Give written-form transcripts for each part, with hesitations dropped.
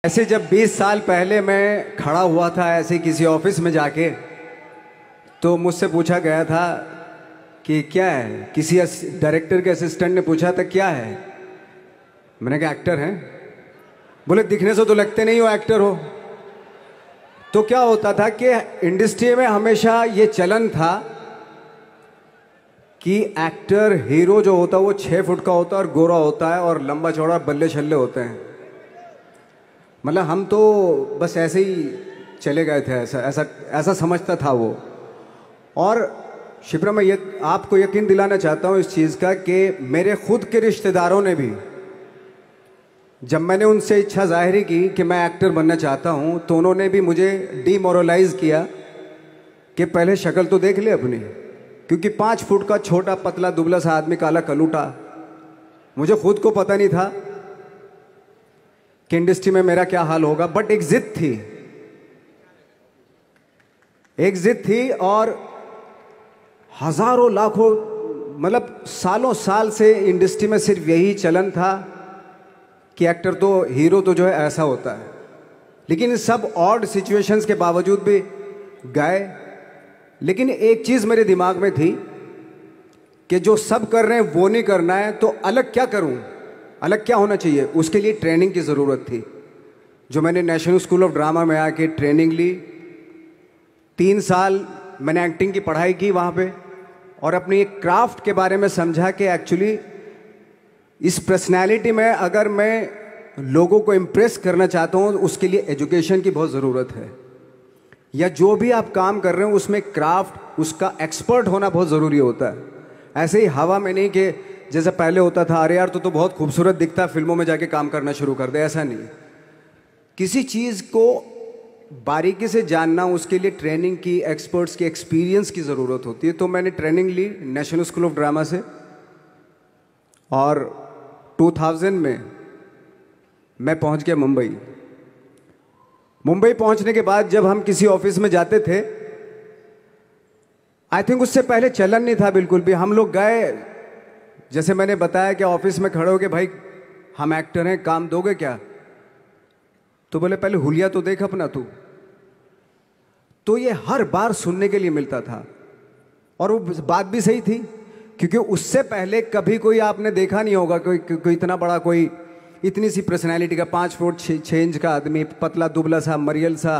ऐसे जब 20 साल पहले मैं खड़ा हुआ था ऐसे किसी ऑफिस में जाके, तो मुझसे पूछा गया था कि क्या है। किसी डायरेक्टर के असिस्टेंट ने पूछा था क्या है। मैंने कहा एक्टर हैं। बोले दिखने से तो लगते नहीं हो एक्टर हो। तो क्या होता था कि इंडस्ट्री में हमेशा ये चलन था कि एक्टर हीरो जो होता है वो 6 फुट का होता है और गोरा होता है और लंबा चौड़ा बल्ले छल्ले होते हैं। मतलब हम तो बस ऐसे ही चले गए थे, ऐसा ऐसा ऐसा समझता था वो। और शिप्रा, मैं आपको यकीन दिलाना चाहता हूँ इस चीज़ का कि मेरे खुद के रिश्तेदारों ने भी, जब मैंने उनसे इच्छा जाहिर की कि मैं एक्टर बनना चाहता हूँ, तो उन्होंने भी मुझे डीमोरलाइज किया कि पहले शक्ल तो देख ले अपनी, क्योंकि 5 फुट का छोटा पतला दुबला सा आदमी, काला कलूटा। मुझे खुद को पता नहीं था कि इंडस्ट्री में मेरा क्या हाल होगा, बट एक जिद थी, एक जिद थी। और हजारों लाखों, मतलब सालों साल से इंडस्ट्री में सिर्फ यही चलन था कि एक्टर तो, हीरो तो जो है ऐसा होता है। लेकिन सब ऑड सिचुएशंस के बावजूद भी गए। लेकिन एक चीज़ मेरे दिमाग में थी कि जो सब कर रहे हैं वो नहीं करना है, तो अलग क्या करूं, अलग क्या होना चाहिए। उसके लिए ट्रेनिंग की ज़रूरत थी, जो मैंने नेशनल स्कूल ऑफ ड्रामा में आके ट्रेनिंग ली। 3 साल मैंने एक्टिंग की पढ़ाई की वहाँ पे, और अपनी एक क्राफ्ट के बारे में समझा कि एक्चुअली इस पर्सनैलिटी में अगर मैं लोगों को इम्प्रेस करना चाहता हूँ, उसके लिए एजुकेशन की बहुत ज़रूरत है। या जो भी आप काम कर रहे हो उसमें क्राफ्ट, उसका एक्सपर्ट होना बहुत ज़रूरी होता है। ऐसे ही हवा में नहीं कि जैसे पहले होता था, अरे यार तो बहुत खूबसूरत दिखता है, फिल्मों में जाके काम करना शुरू कर दे, ऐसा नहीं। किसी चीज़ को बारीकी से जानना, उसके लिए ट्रेनिंग की, एक्सपर्ट्स की, एक्सपीरियंस की ज़रूरत होती है। तो मैंने ट्रेनिंग ली नेशनल स्कूल ऑफ ड्रामा से, और 2000 में मैं पहुंच गया मुंबई। मुंबई पहुंचने के बाद जब हम किसी ऑफिस में जाते थे, आई थिंक उससे पहले चलन नहीं था बिल्कुल भी। हम लोग गए, जैसे मैंने बताया कि ऑफिस में खड़े हो के, भाई हम एक्टर हैं, काम दोगे क्या। तो बोले पहले हुलिया तो देख अपना तू। तो ये हर बार सुनने के लिए मिलता था, और वो बात भी सही थी, क्योंकि उससे पहले कभी कोई आपने देखा नहीं होगा कोई इतना बड़ा, कोई इतनी सी पर्सनैलिटी का 5 फुट 6 इंच का आदमी, पतला दुबला सा मरियल सा,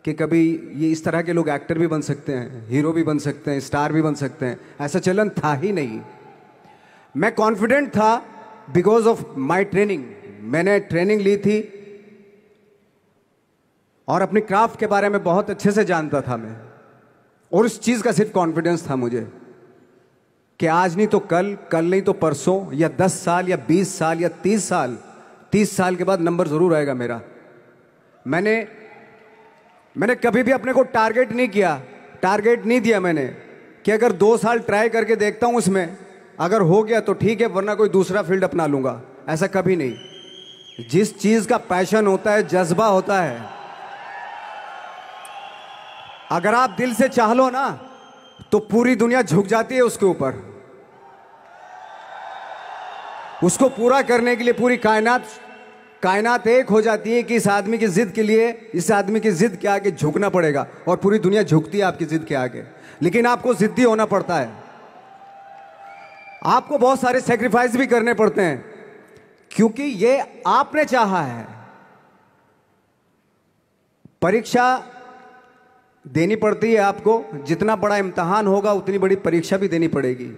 कि कभी ये इस तरह के लोग एक्टर भी बन सकते हैं, हीरो भी बन सकते हैं, स्टार भी बन सकते हैं। ऐसा चलन था ही नहीं। मैं कॉन्फिडेंट था बिकॉज ऑफ माई ट्रेनिंग। मैंने ट्रेनिंग ली थी और अपनी क्राफ्ट के बारे में बहुत अच्छे से जानता था मैं, और उस चीज़ का सिर्फ कॉन्फिडेंस था मुझे कि आज नहीं तो कल, कल नहीं तो परसों, या 10 साल या 20 साल या 30 साल, 30 साल के बाद नंबर ज़रूर आएगा मेरा। मैंने कभी भी अपने को टारगेट नहीं किया, टारगेट नहीं दिया मैंने कि अगर 2 साल ट्राई करके देखता हूँ, उसमें अगर हो गया तो ठीक है, वरना कोई दूसरा फील्ड अपना लूँगा। ऐसा कभी नहीं। जिस चीज़ का पैशन होता है, जज्बा होता है, अगर आप दिल से चाह लो ना, तो पूरी दुनिया झुक जाती है उसके ऊपर। उसको पूरा करने के लिए पूरी कायनात एक हो जाती है कि इस आदमी की जिद के लिए, इस आदमी की जिद के आगे झुकना पड़ेगा, और पूरी दुनिया झुकती है आपकी जिद के आगे। लेकिन आपको जिद्दी होना पड़ता है, आपको बहुत सारे सेक्रीफाइस भी करने पड़ते हैं, क्योंकि ये आपने चाहा है। परीक्षा देनी पड़ती है आपको, जितना बड़ा इम्तहान होगा उतनी बड़ी परीक्षा भी देनी पड़ेगी।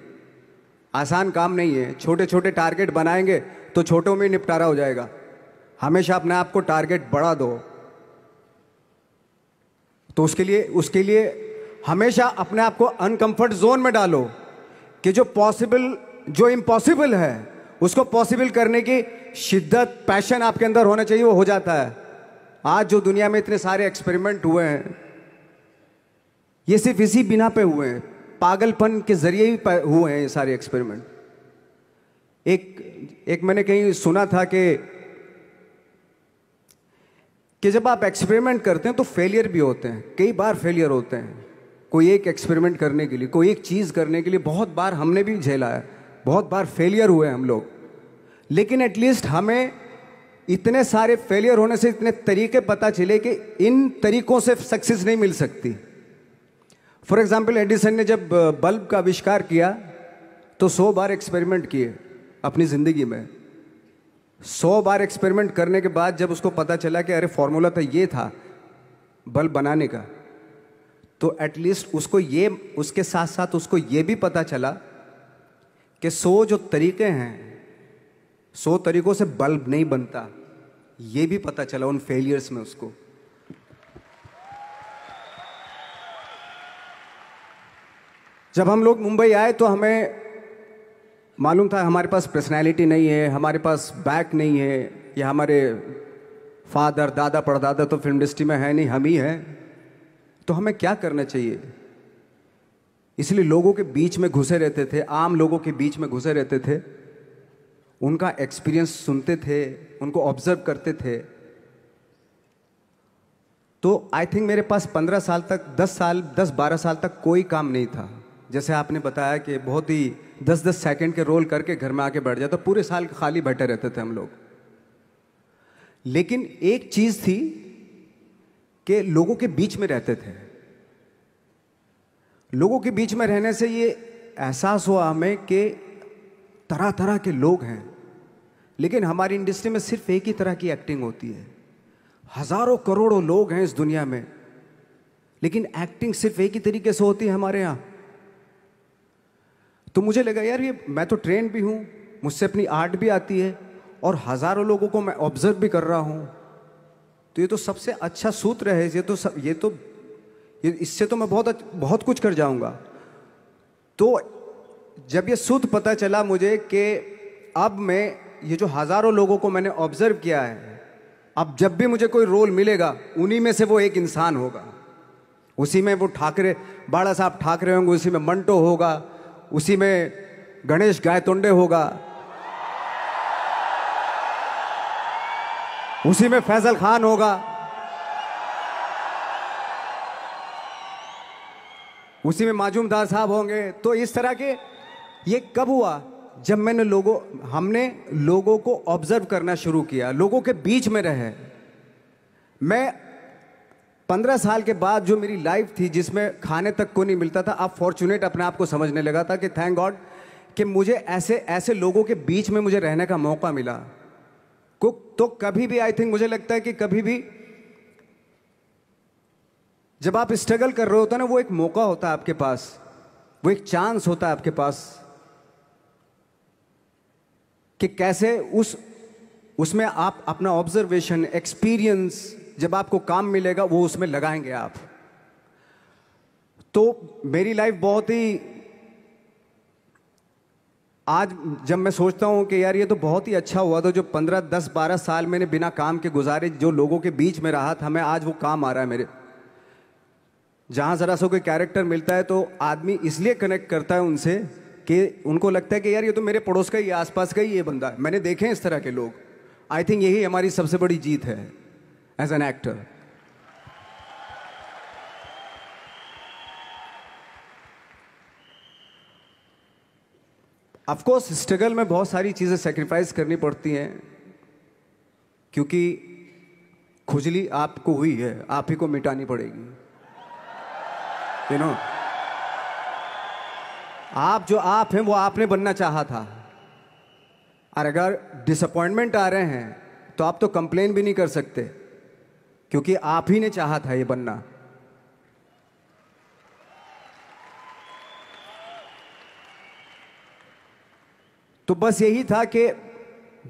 आसान काम नहीं है। छोटे छोटे टारगेट बनाएंगे तो छोटों में निपटारा हो जाएगा। हमेशा अपने आप को टारगेट बढ़ा दो। तो उसके लिए हमेशा अपने आप को अनकंफर्ट जोन में डालो, कि जो इम्पॉसिबल है उसको पॉसिबल करने की शिद्दत, पैशन आपके अंदर होना चाहिए, वो हो जाता है। आज जो दुनिया में इतने सारे एक्सपेरिमेंट हुए हैं, ये सिर्फ इसी बिना पे हुए हैं, पागलपन के जरिए ही हुए हैं ये सारे एक्सपेरिमेंट। एक मैंने कहीं सुना था कि जब आप एक्सपेरिमेंट करते हैं तो फेलियर भी होते हैं, कई बार फेलियर होते हैं। कोई एक एक्सपेरिमेंट करने के लिए, कोई एक चीज़ करने के लिए बहुत बार हमने भी झेला है, बहुत बार फेलियर हुए हम लोग। लेकिन एटलीस्ट हमें इतने सारे फेलियर होने से इतने तरीके पता चले कि इन तरीकों से सक्सेस नहीं मिल सकती। फॉर एग्जाम्पल, एडिसन ने जब बल्ब का आविष्कार किया तो 100 बार एक्सपेरिमेंट किए अपनी ज़िंदगी में। 100 बार एक्सपेरिमेंट करने के बाद जब उसको पता चला कि अरे फॉर्मूला तो ये था बल्ब बनाने का, तो एटलीस्ट उसको ये, उसके साथ साथ उसको ये भी पता चला कि 100 जो तरीके हैं, 100 तरीकों से बल्ब नहीं बनता, ये भी पता चला उन फेलियर्स में उसको। जब हम लोग मुंबई आए तो हमें मालूम था हमारे पास पर्सनैलिटी नहीं है, हमारे पास बैक नहीं है, या हमारे फादर दादा परदादा तो फिल्म इंडस्ट्री में है नहीं, हम ही हैं, तो हमें क्या करना चाहिए। इसलिए लोगों के बीच में घुसे रहते थे, आम लोगों के बीच में घुसे रहते थे, उनका एक्सपीरियंस सुनते थे, उनको ऑब्जर्व करते थे। तो आई थिंक मेरे पास 15 साल तक, 10-12 साल तक कोई काम नहीं था। जैसे आपने बताया कि बहुत ही 10-10 सेकंड के रोल करके घर में आके बैठ जाता, पूरे साल खाली बैठे रहते थे हम लोग। लेकिन एक चीज थी कि लोगों के बीच में रहते थे। लोगों के बीच में रहने से ये एहसास हुआ हमें कि तरह तरह के लोग हैं, लेकिन हमारी इंडस्ट्री में सिर्फ एक ही तरह की एक्टिंग होती है। हजारों करोड़ों लोग हैं इस दुनिया में, लेकिन एक्टिंग सिर्फ एक ही तरीके से होती है हमारे यहाँ। तो मुझे लगा यार, ये मैं तो ट्रेन भी हूँ, मुझसे अपनी आर्ट भी आती है, और हजारों लोगों को मैं ऑब्जर्व भी कर रहा हूँ, तो ये तो सबसे अच्छा सूत्र है। इससे तो मैं बहुत कुछ कर जाऊंगा। तो जब ये सूत्र पता चला मुझे कि अब मैं ये जो हजारों लोगों को मैंने ऑब्जर्व किया है, अब जब भी मुझे कोई रोल मिलेगा उन्हीं में से वो एक इंसान होगा। उसी में वो ठाकरे, बाड़ा साहब ठाकरे होंगे, उसी में मंटो होगा, उसी में गणेश गायतोंडे होगा, उसी में फैजल खान होगा, उसी में माजूमदार साहब होंगे। तो इस तरह के, ये कब हुआ? जब हमने लोगों को ऑब्जर्व करना शुरू किया, लोगों के बीच में रहे। मैं 15 साल के बाद जो मेरी लाइफ थी, जिसमें खाने तक को नहीं मिलता था, अब फॉर्चुनेट अपने आप को समझने लगा था कि थैंक गॉड कि मुझे ऐसे ऐसे लोगों के बीच में मुझे रहने का मौका मिला। तो कभी भी, आई थिंक मुझे लगता है कि कभी भी जब आप स्ट्रगल कर रहे होते ना, वो एक मौका होता है आपके पास, वो एक चांस होता है आपके पास कि कैसे उसमें आप अपना ऑब्जर्वेशन, एक्सपीरियंस, जब आपको काम मिलेगा वो उसमें लगाएंगे आप। तो मेरी लाइफ बहुत ही, आज जब मैं सोचता हूं कि यार ये तो बहुत ही अच्छा हुआ था जो 15, 10, 12 साल मैंने बिना काम के गुजारे, जो लोगों के बीच में रहा था, मैं आज वो काम आ रहा है मेरे। जहां जरा सा कोई कैरेक्टर मिलता है तो आदमी इसलिए कनेक्ट करता है उनसे कि उनको लगता है कि यार ये तो मेरे पड़ोस का ही, आसपास का ही ये बंदा है। मैंने देखे हैं इस तरह के लोग। आई थिंक यही हमारी सबसे बड़ी जीत है as an actor. Of course struggle में बहुत सारी चीजें सेक्रीफाइस करनी पड़ती हैं, क्योंकि खुजली आपको हुई है, आप ही को मिटानी पड़ेगी। यू नो, आप जो आप हैं वो आपने बनना चाहा था, और अगर डिसअपॉइंटमेंट आ रहे हैं तो आप तो कंप्लेन भी नहीं कर सकते, क्योंकि आप ही ने चाहा था ये बनना। तो बस यही था कि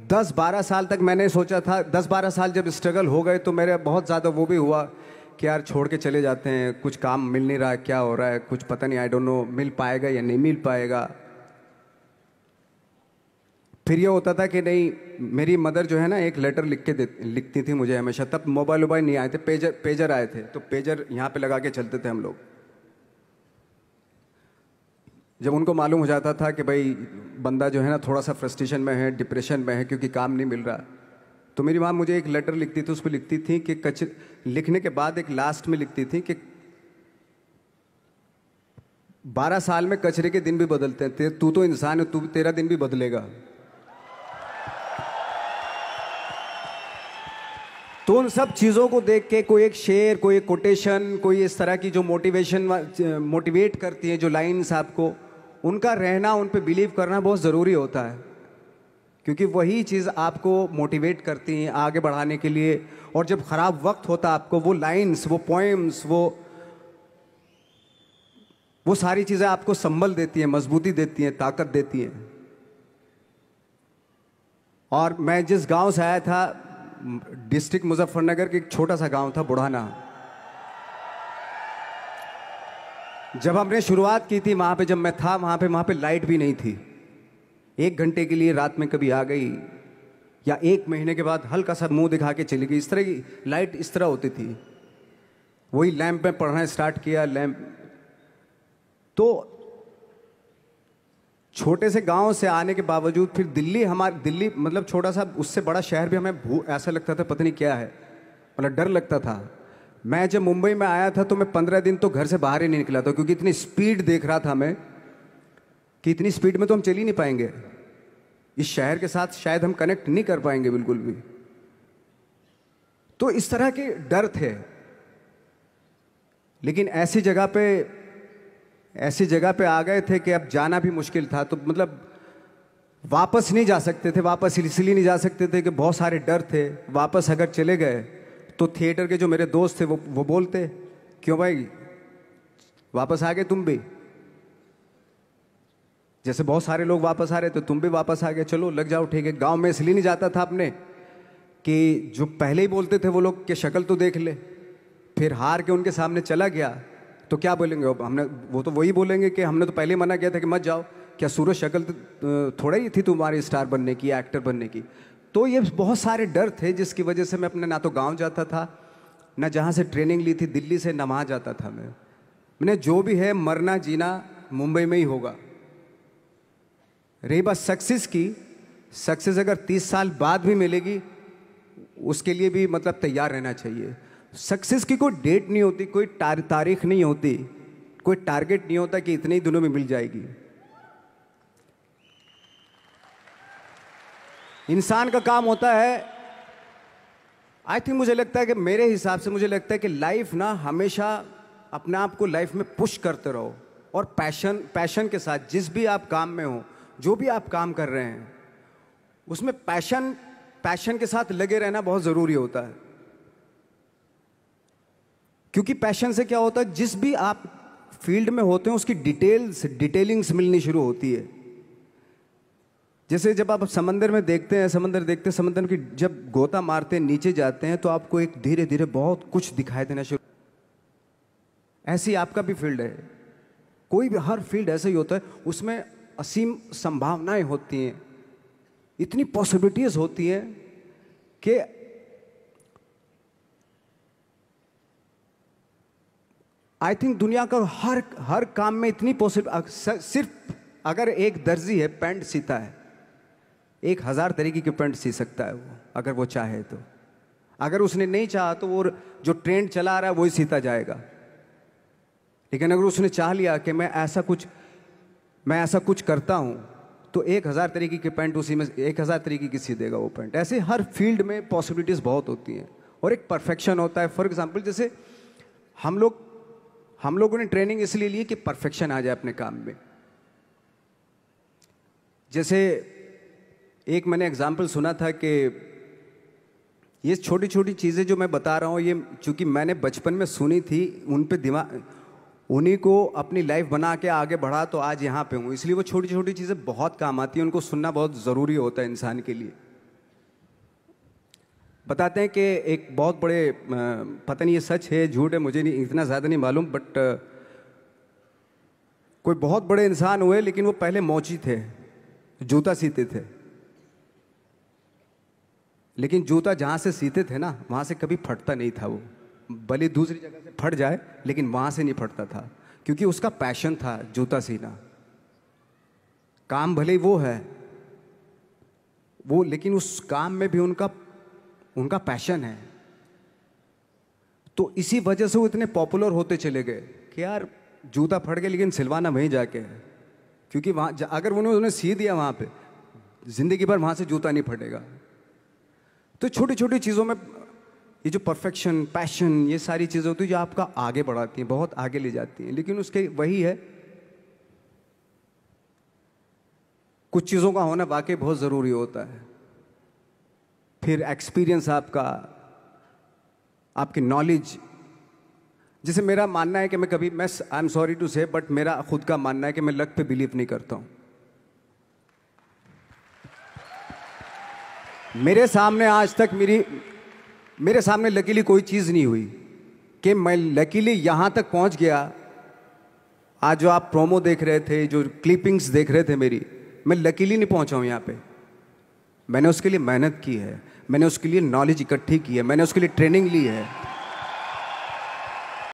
10-12 साल तक मैंने सोचा था, 10-12 साल जब स्ट्रगल हो गए तो मेरे बहुत ज़्यादा वो भी हुआ कि यार छोड़ के चले जाते हैं, कुछ काम मिल नहीं रहा है, क्या हो रहा है, कुछ पता नहीं, आई डोंट नो मिल पाएगा या नहीं मिल पाएगा। फिर ये होता था कि नहीं, मेरी मदर जो है ना, एक लेटर लिखती थी मुझे हमेशा। तब मोबाइल वोबाइल नहीं आए थे, पेजर आए थे, तो पेजर यहाँ पे लगा के चलते थे हम लोग। जब उनको मालूम हो जाता था कि भाई बंदा जो है ना थोड़ा सा फ्रस्ट्रेशन में है, डिप्रेशन में है, क्योंकि काम नहीं मिल रहा, तो मेरी माँ मुझे एक लेटर लिखती थी। उस पर लिखती थी कि लिखने के बाद एक लास्ट में लिखती थी कि 12 साल में कचरे के दिन भी बदलते हैं, तू तो इंसान है, तेरा दिन भी बदलेगा। तो उन सब चीज़ों को देख के कोई एक शेर, कोई एक कोटेशन, कोई इस तरह की जो मोटिवेट करती है जो लाइंस आपको, उनका रहना, उन पे बिलीव करना बहुत ज़रूरी होता है, क्योंकि वही चीज़ आपको मोटिवेट करती हैं आगे बढ़ाने के लिए। और जब ख़राब वक्त होता है आपको, वो लाइंस, वो पोएम्स, वो सारी चीज़ें आपको संबल देती हैं, मजबूती देती हैं, ताकत देती हैं। और मैं जिस गांव से आया था, डिस्ट्रिक्ट मुजफ्फरनगर के एक छोटा सा गांव था बुढ़ाना। जब हमने शुरुआत की थी वहां पे, जब मैं था वहां पे लाइट भी नहीं थी। 1 घंटे के लिए रात में कभी आ गई, या 1 महीने के बाद हल्का सा मुंह दिखा के चली गई। इस तरह की लाइट इस तरह होती थी। वही लैंप में पढ़ना स्टार्ट किया, लैंप। तो छोटे से गांव से आने के बावजूद फिर दिल्ली मतलब छोटा सा, उससे बड़ा शहर भी हमें ऐसा लगता था पता नहीं क्या है, मतलब डर लगता था। मैं जब मुंबई में आया था तो मैं 15 दिन तो घर से बाहर ही नहीं निकला था, क्योंकि इतनी स्पीड देख रहा था मैं कि इतनी स्पीड में तो हम चल ही नहीं पाएंगे, इस शहर के साथ शायद हम कनेक्ट नहीं कर पाएंगे बिल्कुल भी। तो इस तरह के डर थे। लेकिन ऐसी जगह पे आ गए थे कि अब जाना भी मुश्किल था। तो मतलब वापस नहीं जा सकते थे, वापस इसलिए नहीं जा सकते थे कि बहुत सारे डर थे। वापस अगर चले गए तो थिएटर के जो मेरे दोस्त थे वो बोलते, क्यों भाई वापस आ गए तुम भी, जैसे बहुत सारे लोग वापस आ रहे थे तुम भी वापस आ गए, चलो लग जाओ ठीक है। गांव में इसलिए नहीं जाता था अपने कि जो पहले ही बोलते थे वो लोग कि शक्ल तो देख ले, फिर हार के उनके सामने चला गया तो क्या बोलेंगे वो तो वही बोलेंगे कि हमने तो पहले ही मना किया था कि मत जाओ, क्या सूरज शक्ल थोड़ा ही थी तुम्हारी स्टार बनने की, एक्टर बनने की। तो ये बहुत सारे डर थे जिसकी वजह से मैं अपने ना तो गांव जाता था, ना जहाँ से ट्रेनिंग ली थी दिल्ली से, ना वहाँ जाता था। मैंने जो भी है मरना जीना मुंबई में ही होगा। रही बात सक्सेस की, सक्सेस अगर 30 साल बाद भी मिलेगी उसके लिए भी मतलब तैयार रहना चाहिए। सक्सेस की कोई डेट नहीं होती, कोई तारीख नहीं होती, कोई टारगेट नहीं होता कि इतने ही दिनों में मिल जाएगी। इंसान का काम होता है, आई थिंक मुझे लगता है कि मेरे हिसाब से मुझे लगता है कि लाइफ ना हमेशा अपने आप को लाइफ में पुश करते रहो, और पैशन के साथ जिस भी आप काम में हो, जो भी आप काम कर रहे हैं उसमें पैशन के साथ लगे रहना बहुत ज़रूरी होता है। क्योंकि पैशन से क्या होता है, जिस भी आप फील्ड में होते हैं उसकी डिटेलिंग्स मिलनी शुरू होती है। जैसे जब आप समंदर में देखते हैं, समंदर की जब गोता मारते हैं नीचे जाते हैं तो आपको एक धीरे धीरे बहुत कुछ दिखाई देना शुरू। ऐसी आपका भी फील्ड है, कोई भी हर फील्ड ऐसा ही होता है, उसमें असीम संभावनाएं होती हैं, इतनी पॉसिबिलिटीज होती हैं कि आई थिंक दुनिया का हर काम में इतनी सिर्फ अगर एक दर्जी है पैंट सीता है, 1000 तरीके की पैंट सी सकता है वो, अगर वो चाहे तो। अगर उसने नहीं चाहा तो वो जो ट्रेंड चला रहा है वही सीता जाएगा। लेकिन अगर उसने चाह लिया कि मैं ऐसा कुछ करता हूं, तो 1000 तरीके की पैंट उसी में 1000 तरीके की सी देगा वो पैंट। ऐसे हर फील्ड में पॉसिबिलिटीज बहुत होती हैं और एक परफेक्शन होता है। फॉर एग्जाम्पल जैसे हम लोगों ने ट्रेनिंग इसलिए ली कि परफेक्शन आ जाए अपने काम में। जैसे एक मैंने एग्जाम्पल सुना था कि ये छोटी छोटी चीज़ें जो मैं बता रहा हूँ, ये चूंकि मैंने बचपन में सुनी थी, उन पे दिमाग, उन्हीं को अपनी लाइफ बना के आगे बढ़ा तो आज यहाँ पे हूँ। इसलिए वो छोटी छोटी चीज़ें बहुत काम आती हैं, उनको सुनना बहुत ज़रूरी होता है इंसान के लिए। बताते हैं कि एक बहुत बड़े, पता नहीं ये सच है झूठ है, मुझे नहीं इतना ज़्यादा नहीं मालूम, बट कोई बहुत बड़े इंसान हुए, लेकिन वो पहले मोची थे, जूता सीते थे। लेकिन जूता जहाँ से सीते थे ना, वहाँ से कभी फटता नहीं था वो, भले दूसरी जगह से फट जाए लेकिन वहाँ से नहीं फटता था, क्योंकि उसका पैशन था जूता सीना। काम भले ही वो है वो, लेकिन उस काम में भी उनका पैशन है। तो इसी वजह से वो इतने पॉपुलर होते चले गए कि यार जूता फट गया लेकिन सिलवाना वहीं जाके है, क्योंकि वहाँ अगर उन्होंने सी दिया वहाँ पे, जिंदगी भर वहाँ से जूता नहीं फटेगा। तो छोटी छोटी चीज़ों में ये जो परफेक्शन, पैशन, ये सारी चीज़ें होती हैं जो आपका आगे बढ़ाती हैं, बहुत आगे ले जाती हैं। लेकिन उसके वही है, कुछ चीज़ों का होना वाकई बहुत ज़रूरी होता है। फिर एक्सपीरियंस आपका, आपकी नॉलेज। जैसे मेरा मानना है कि मैं कभी, मैं आई एम सॉरी टू से, बट मेरा खुद का मानना है कि मैं लक पे बिलीव नहीं करता हूँ। मेरे सामने आज तक मेरे सामने लकीली कोई चीज़ नहीं हुई कि मैं लकीली यहाँ तक पहुँच गया। आज जो आप प्रोमो देख रहे थे, जो क्लिपिंग्स देख रहे थे मेरी, मैं लकीली नहीं पहुँचा हूँ यहाँ पे। मैंने उसके लिए मेहनत की है, मैंने उसके लिए नॉलेज इकट्ठी की है, मैंने उसके लिए ट्रेनिंग ली है।